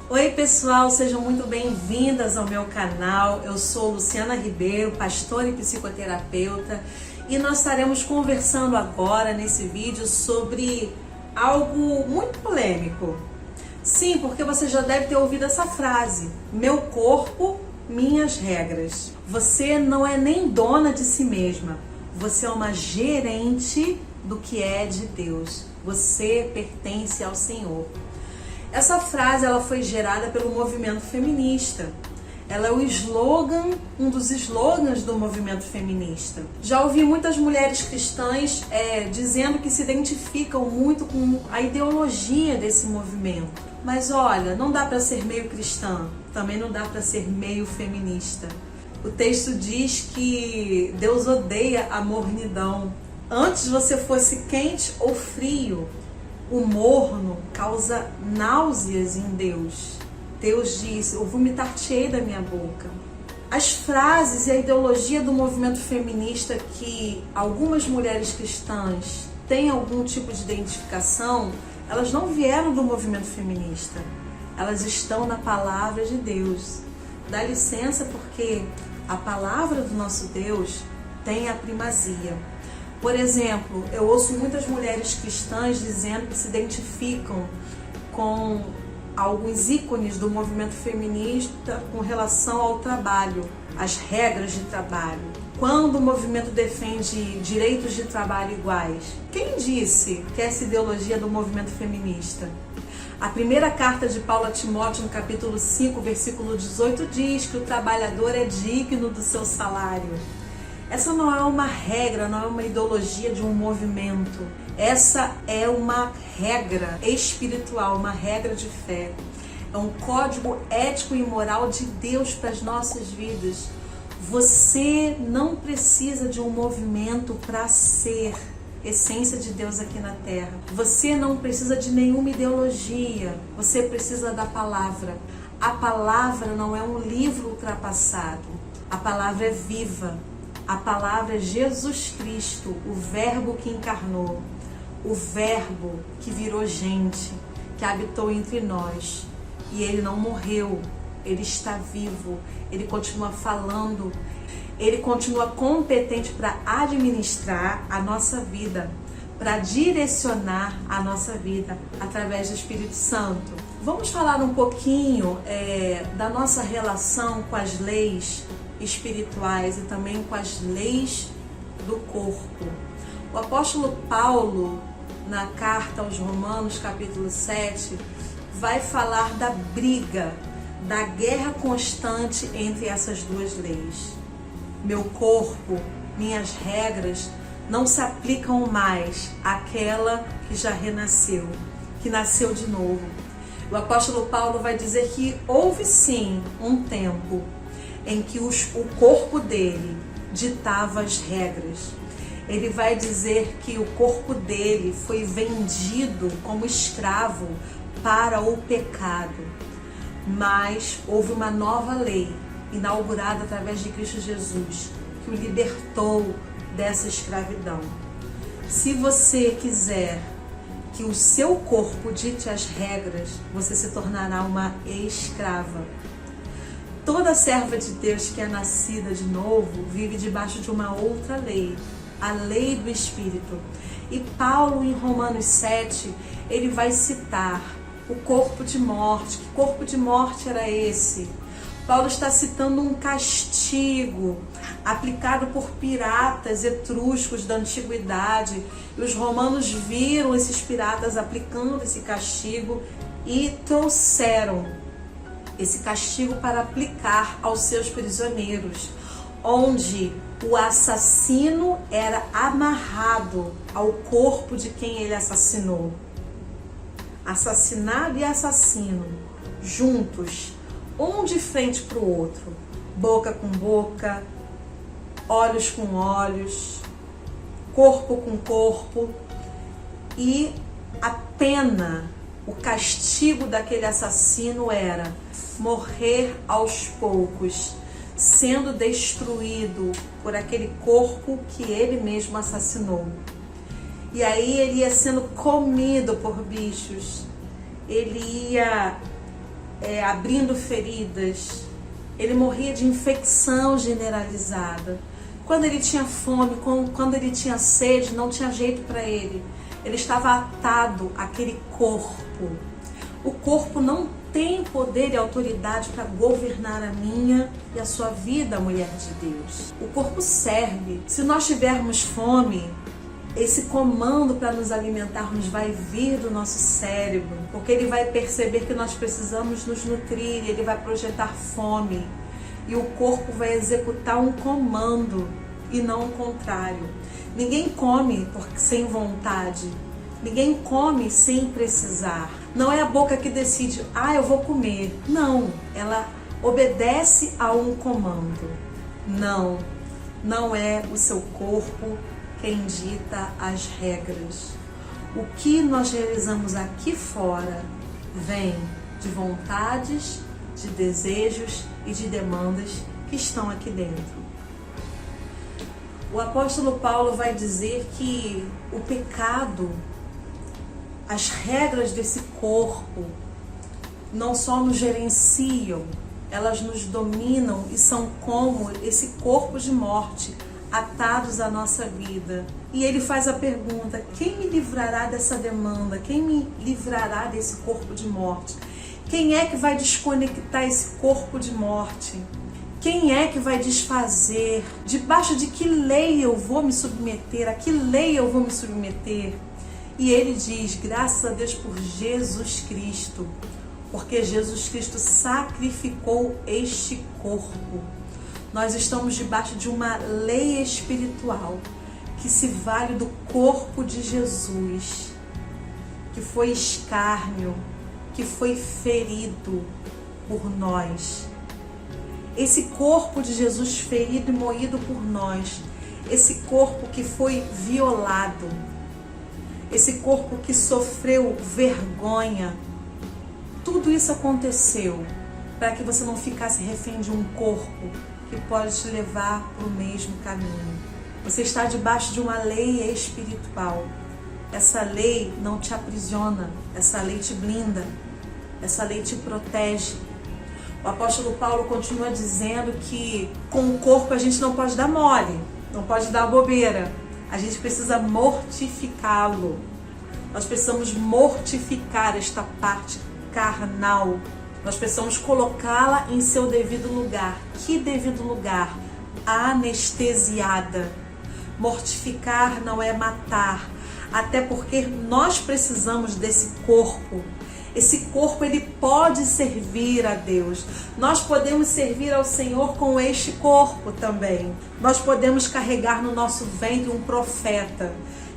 Oi pessoal, sejam muito bem-vindas ao meu canal. Eu sou Luciana Ribeiro, pastora e psicoterapeuta, e nós estaremos conversando agora nesse vídeo sobre algo muito polêmico. Sim, porque você já deve ter ouvido essa frase: meu corpo, minhas regras. Você não é nem dona de si mesma, você é uma gerente do que é de Deus. Você pertence ao Senhor. Essa frase ela foi gerada pelo movimento feminista. Ela é o slogan, um dos slogans do movimento feminista. Já ouvi muitas mulheres cristãs dizendo que se identificam muito com a ideologia desse movimento. Mas olha, não dá para ser meio cristã, também não dá para ser meio feminista. O texto diz que Deus odeia a mornidão. Antes você fosse quente ou frio, o morno causa náuseas em Deus. Deus diz: eu vomitar-te-ei da minha boca. As frases e a ideologia do movimento feminista que algumas mulheres cristãs têm algum tipo de identificação, elas não vieram do movimento feminista. Elas estão na palavra de Deus. Dá licença, porque a palavra do nosso Deus tem a primazia. Por exemplo, eu ouço muitas mulheres cristãs dizendo que se identificam com alguns ícones do movimento feminista com relação ao trabalho, às regras de trabalho. Quando o movimento defende direitos de trabalho iguais, quem disse que essa ideologia é do movimento feminista? A primeira carta de Paulo a Timóteo, no capítulo 5, versículo 18, diz que o trabalhador é digno do seu salário. Essa não é uma regra, não é uma ideologia de um movimento. Essa é uma regra espiritual, uma regra de fé. É um código ético e moral de Deus para as nossas vidas. Você não precisa de um movimento para ser essência de Deus aqui na Terra. Você não precisa de nenhuma ideologia. Você precisa da palavra. A palavra não é um livro ultrapassado. A palavra é viva. A palavra é Jesus Cristo, o Verbo que encarnou, o Verbo que virou gente, que habitou entre nós. E ele não morreu, ele está vivo, ele continua falando, ele continua competente para administrar a nossa vida, para direcionar a nossa vida através do Espírito Santo. Vamos falar um pouquinho da nossa relação com as leis espirituais e também com as leis do corpo. O apóstolo Paulo, na carta aos Romanos, capítulo 7, vai falar da briga, da guerra constante entre essas duas leis. Meu corpo, minhas regras não se aplicam mais àquela que já renasceu, que nasceu de novo. O apóstolo Paulo vai dizer que houve sim um tempo em que o corpo dele ditava as regras. Ele vai dizer que o corpo dele foi vendido como escravo para o pecado. Mas houve uma nova lei, inaugurada através de Cristo Jesus, que o libertou dessa escravidão. Se você quiser que o seu corpo dite as regras, você se tornará uma escrava. Toda serva de Deus que é nascida de novo vive debaixo de uma outra lei, a lei do Espírito. E Paulo, em Romanos 7, ele vai citar o corpo de morte. Que corpo de morte era esse? Paulo está citando um castigo aplicado por piratas etruscos da antiguidade. E os romanos viram esses piratas aplicando esse castigo e trouxeram esse castigo para aplicar aos seus prisioneiros, onde o assassino era amarrado ao corpo de quem ele assassinou. Assassinado e assassino, juntos, um de frente para o outro, boca com boca, olhos com olhos, corpo com corpo, e a pena, o castigo daquele assassino era morrer aos poucos, sendo destruído por aquele corpo que ele mesmo assassinou. E aí ele ia sendo comido por bichos, ele ia abrindo feridas, ele morria de infecção generalizada. Quando ele tinha fome, quando ele tinha sede, não tinha jeito para ele. Ele estava atado àquele corpo. O corpo não tem poder e autoridade para governar a minha e a sua vida, mulher de Deus. O corpo serve. Se nós tivermos fome, esse comando para nos alimentarmos vai vir do nosso cérebro, porque ele vai perceber que nós precisamos nos nutrir, ele vai projetar fome. E o corpo vai executar um comando e não o contrário. Ninguém come sem vontade. Ninguém come sem precisar. Não é a boca que decide, eu vou comer. Não, ela obedece a um comando. Não é o seu corpo quem dita as regras. O que nós realizamos aqui fora vem de vontades, de desejos e de demandas que estão aqui dentro. O apóstolo Paulo vai dizer que o pecado, as regras desse corpo, não só nos gerenciam, elas nos dominam e são como esse corpo de morte, atados à nossa vida. E ele faz a pergunta: quem me livrará dessa demanda? Quem me livrará desse corpo de morte? Quem é que vai desconectar esse corpo de morte? Quem é que vai desfazer? Debaixo de que lei eu vou me submeter? A que lei eu vou me submeter? E ele diz: graças a Deus por Jesus Cristo, porque Jesus Cristo sacrificou este corpo. Nós estamos debaixo de uma lei espiritual que se vale do corpo de Jesus, que foi escárnio, que foi ferido por nós. Esse corpo de Jesus ferido e moído por nós, esse corpo que foi violado, esse corpo que sofreu vergonha, tudo isso aconteceu para que você não ficasse refém de um corpo que pode te levar para o mesmo caminho. Você está debaixo de uma lei espiritual. Essa lei não te aprisiona, essa lei te blinda, essa lei te protege. O apóstolo Paulo continua dizendo que com o corpo a gente não pode dar mole, não pode dar bobeira. A gente precisa mortificá-lo. Nós precisamos mortificar esta parte carnal. Nós precisamos colocá-la em seu devido lugar. Que devido lugar? Anestesiada. Mortificar não é matar, até porque nós precisamos desse corpo. Esse corpo, ele pode servir a Deus. Nós podemos servir ao Senhor com este corpo também. Nós podemos carregar no nosso ventre um profeta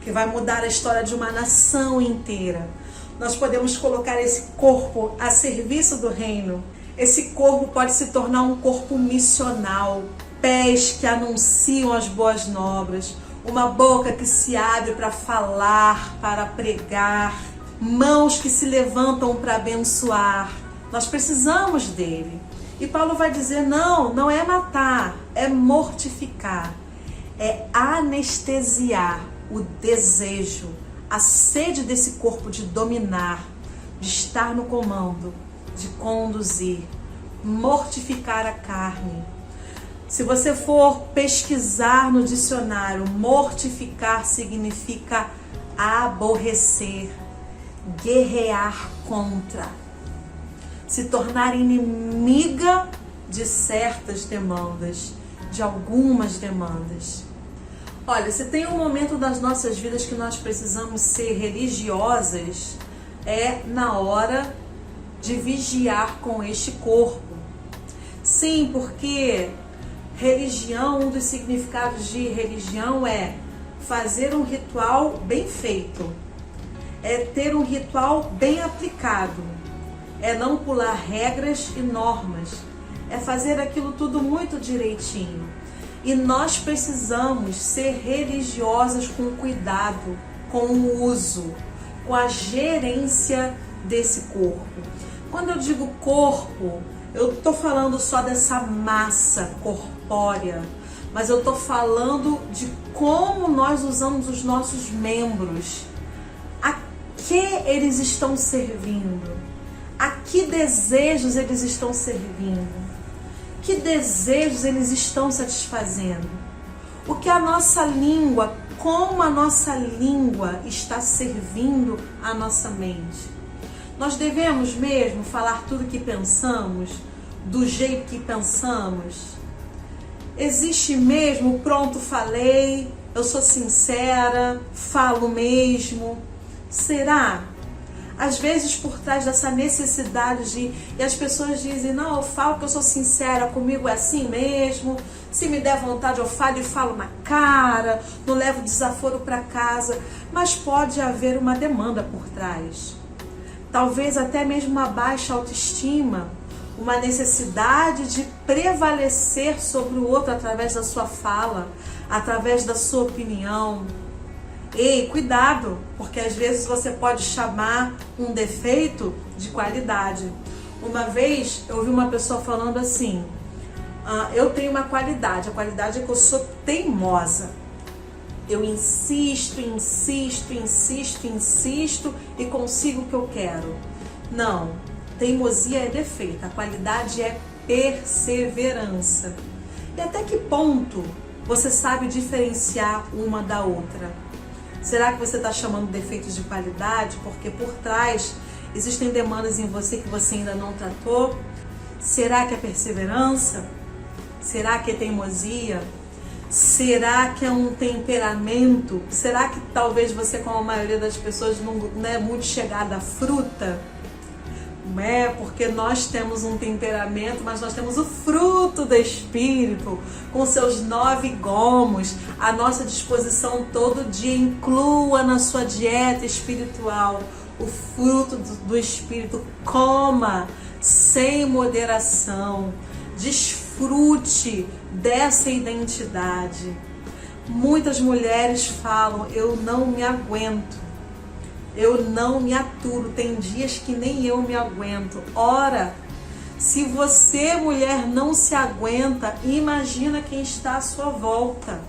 que vai mudar a história de uma nação inteira. Nós podemos colocar esse corpo a serviço do reino. Esse corpo pode se tornar um corpo missional. Pés que anunciam as boas novas. Uma boca que se abre para falar, para pregar. Mãos que se levantam para abençoar. Nós precisamos dele. E Paulo vai dizer, não é matar, é mortificar. É anestesiar o desejo, a sede desse corpo de dominar, de estar no comando, de conduzir, mortificar a carne. Se você for pesquisar no dicionário, mortificar significa aborrecer, guerrear contra, se tornar inimiga de certas demandas, de algumas demandas. Olha, se tem um momento das nossas vidas que nós precisamos ser religiosas, é na hora de vigiar com este corpo. Sim, porque religião, um dos significados de religião é fazer um ritual bem feito, é ter um ritual bem aplicado, é não pular regras e normas, é fazer aquilo tudo muito direitinho. E nós precisamos ser religiosas com cuidado, com o uso, com a gerência desse corpo. Quando eu digo corpo, eu estou falando só dessa massa corpórea, mas eu estou falando de como nós usamos os nossos membros, a que eles estão servindo, A que desejos eles estão servindo? Que desejos eles estão satisfazendo? O que a nossa língua, como a nossa língua está servindo à nossa mente? Nós devemos mesmo falar tudo que pensamos, do jeito que pensamos? Existe mesmo, pronto, falei, eu sou sincera, falo mesmo? Será? Às vezes por trás dessa necessidade e as pessoas dizem, não, eu falo que eu sou sincera, comigo é assim mesmo, se me der vontade eu falo e falo na cara, não levo desaforo para casa, mas pode haver uma demanda por trás. Talvez até mesmo uma baixa autoestima, uma necessidade de prevalecer sobre o outro através da sua fala, através da sua opinião. Ei, cuidado, porque às vezes você pode chamar um defeito de qualidade. Uma vez eu ouvi uma pessoa falando assim, eu tenho uma qualidade, a qualidade é que eu sou teimosa. Eu insisto e consigo o que eu quero. Não, teimosia é defeito, a qualidade é perseverança. E até que ponto você sabe diferenciar uma da outra? Será que você está chamando defeitos de qualidade porque por trás existem demandas em você que você ainda não tratou? Será que é perseverança? Será que é teimosia? Será que é um temperamento? Será que talvez você, como a maioria das pessoas, não é muito chegada à fruta? Não é? Porque nós temos um temperamento, mas nós temos o fruto do Espírito, com seus 9 gomos, à nossa disposição todo dia. Inclua na sua dieta espiritual o fruto do Espírito. Coma sem moderação. Desfrute dessa identidade. Muitas mulheres falam, eu não me aguento, eu não me aturo, tem dias que nem eu me aguento. Ora, se você, mulher, não se aguenta, imagina quem está à sua volta.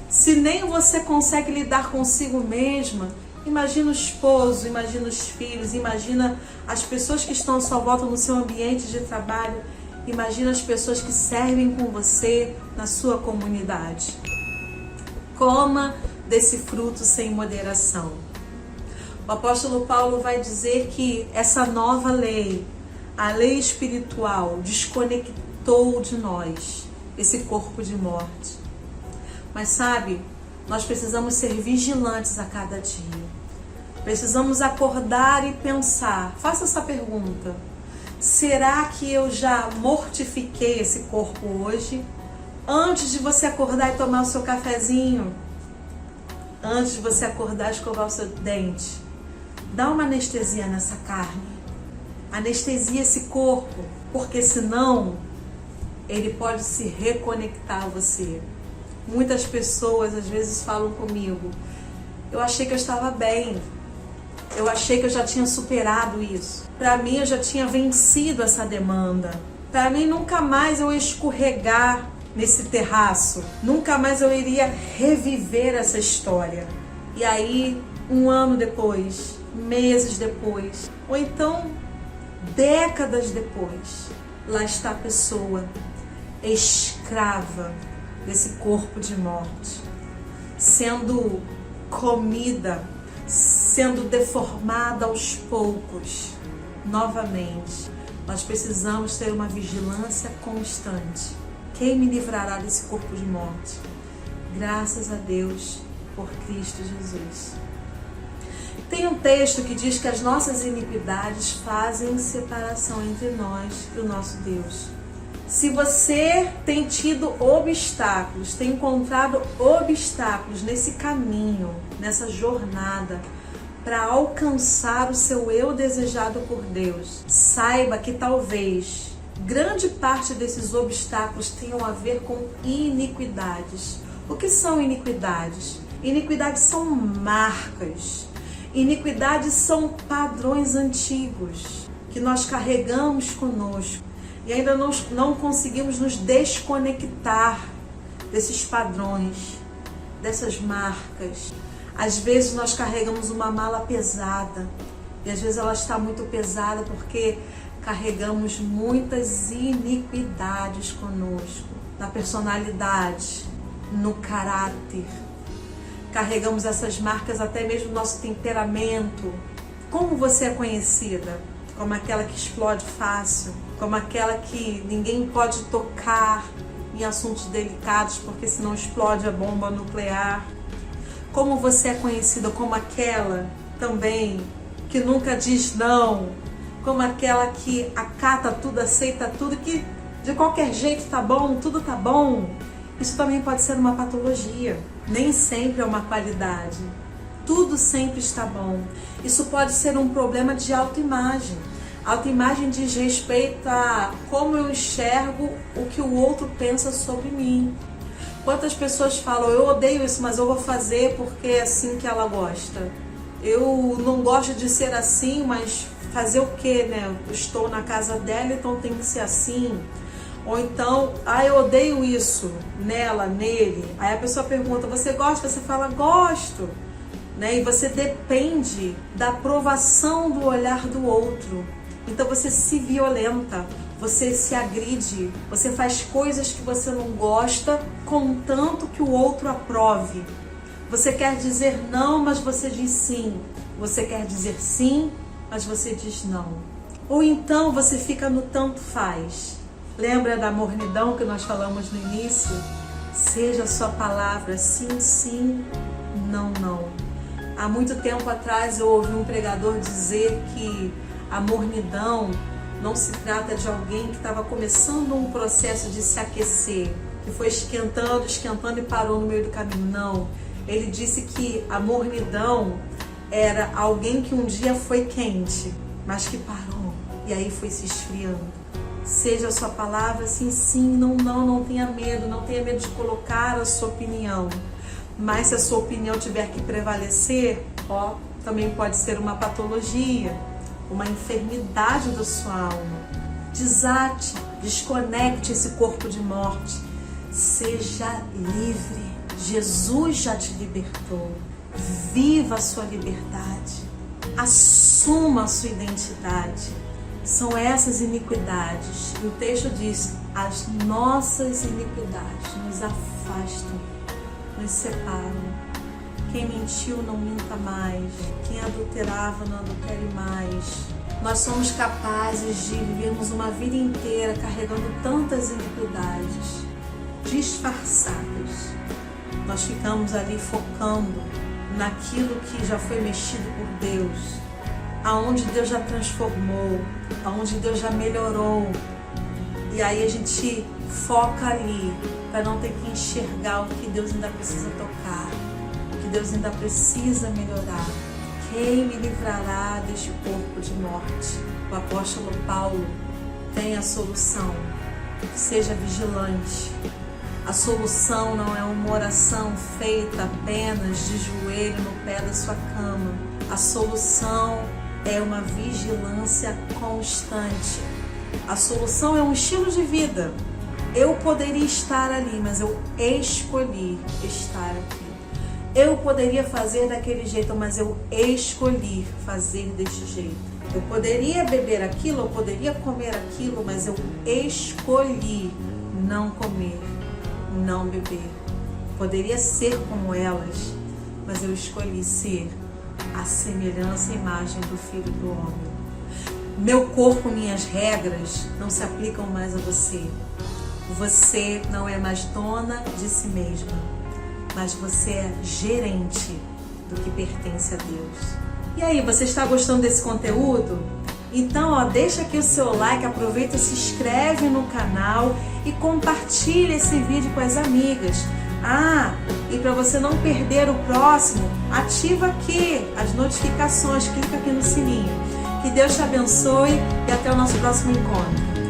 Se nem você consegue lidar consigo mesma, imagina o esposo, imagina os filhos, imagina as pessoas que estão à sua volta no seu ambiente de trabalho. Imagina as pessoas que servem com você na sua comunidade. Coma desse fruto sem moderação. O apóstolo Paulo vai dizer que essa nova lei, a lei espiritual, desconectou de nós esse corpo de morte. Mas sabe, nós precisamos ser vigilantes a cada dia. Precisamos acordar e pensar. Faça essa pergunta. Será que eu já mortifiquei esse corpo hoje? Antes de você acordar e tomar o seu cafezinho, antes de você acordar e escovar o seu dente, dá uma anestesia nessa carne. Anestesia esse corpo, porque senão ele pode se reconectar a você. Muitas pessoas às vezes falam comigo, eu achei que eu estava bem, eu achei que eu já tinha superado isso. Para mim, eu já tinha vencido essa demanda. Para mim, nunca mais eu ia escorregar nesse terraço. Nunca mais eu iria reviver essa história. E aí, 1 ano depois, meses depois, ou então décadas depois, lá está a pessoa escrava desse corpo de morte, sendo comida, sendo deformada aos poucos. Novamente, nós precisamos ter uma vigilância constante. Quem me livrará desse corpo de morte? Graças a Deus por Cristo Jesus. Tem um texto que diz que as nossas iniquidades fazem separação entre nós e o nosso Deus. Se você tem tido obstáculos, tem encontrado obstáculos nesse caminho, nessa jornada, para alcançar o seu eu desejado por Deus, saiba que talvez grande parte desses obstáculos tenham a ver com iniquidades. O que são iniquidades? Iniquidades são marcas. Iniquidades são padrões antigos que nós carregamos conosco e ainda não conseguimos nos desconectar desses padrões, dessas marcas. Às vezes nós carregamos uma mala pesada E às vezes ela está muito pesada porque carregamos muitas iniquidades conosco, na personalidade, no caráter. Carregamos essas marcas até mesmo no nosso temperamento. Como você é conhecida? Como aquela que explode fácil, como aquela que ninguém pode tocar em assuntos delicados, porque senão explode a bomba nuclear. Como você é conhecida? Como aquela também que nunca diz não, como aquela que acata tudo, aceita tudo, que de qualquer jeito tá bom, tudo tá bom. Isso também pode ser uma patologia, nem sempre é uma qualidade. Tudo sempre está bom. Isso pode ser um problema de autoimagem. Autoimagem diz respeito a como eu enxergo o que o outro pensa sobre mim. Quantas pessoas falam, eu odeio isso, mas eu vou fazer porque é assim que ela gosta. Eu não gosto de ser assim, mas fazer o quê, né? Eu estou na casa dela, então tem que ser assim. Ou então, eu odeio isso nela, nele. Aí a pessoa pergunta, você gosta? Você fala, gosto. Né? E você depende da aprovação do olhar do outro. Então você se violenta, você se agride, você faz coisas que você não gosta, contanto que o outro aprove. Você quer dizer não, mas você diz sim. Você quer dizer sim, mas você diz não. Ou então você fica no tanto faz. Lembra da mornidão que nós falamos no início? Seja a sua palavra sim, sim, não, não. Há muito tempo atrás eu ouvi um pregador dizer que a mornidão não se trata de alguém que estava começando um processo de se aquecer, que foi esquentando, esquentando e parou no meio do caminho. Não. Ele disse que a mornidão era alguém que um dia foi quente, mas que parou e aí foi se esfriando. Seja a sua palavra sim, sim, não, não, não tenha medo de colocar a sua opinião. Mas se a sua opinião tiver que prevalecer, também pode ser uma patologia, uma enfermidade da sua alma. Desate, desconecte esse corpo de morte. Seja livre. Jesus já te libertou. Viva a sua liberdade. Assuma a sua identidade. São essas iniquidades. O texto diz, as nossas iniquidades nos afastam, nos separam. Quem mentiu não minta mais, quem adulterava não adultere mais. Nós somos capazes de vivermos uma vida inteira carregando tantas iniquidades, disfarçadas. Nós ficamos ali focando naquilo que já foi mexido por Deus, aonde Deus já transformou, aonde Deus já melhorou. E aí a gente foca ali para não ter que enxergar o que Deus ainda precisa tocar, o que Deus ainda precisa melhorar. Quem me livrará deste corpo de morte? O apóstolo Paulo tem a solução. Seja vigilante. A solução não é uma oração feita apenas de joelho no pé da sua cama. A solução é uma vigilância constante. A solução é um estilo de vida. Eu poderia estar ali, mas eu escolhi estar aqui. Eu poderia fazer daquele jeito, mas eu escolhi fazer deste jeito. Eu poderia beber aquilo, eu poderia comer aquilo, mas eu escolhi não comer, não beber. Poderia ser como elas, mas eu escolhi ser a semelhança e imagem do Filho do Homem. Meu corpo, minhas regras não se aplicam mais a você. Você não é mais dona de si mesma, mas você é gerente do que pertence a Deus. E aí, você está gostando desse conteúdo? Então, deixa aqui o seu like, aproveita, se inscreve no canal e compartilha esse vídeo com as amigas. E para você não perder o próximo, ativa aqui as notificações, clica aqui no sininho. Que Deus te abençoe e até o nosso próximo encontro.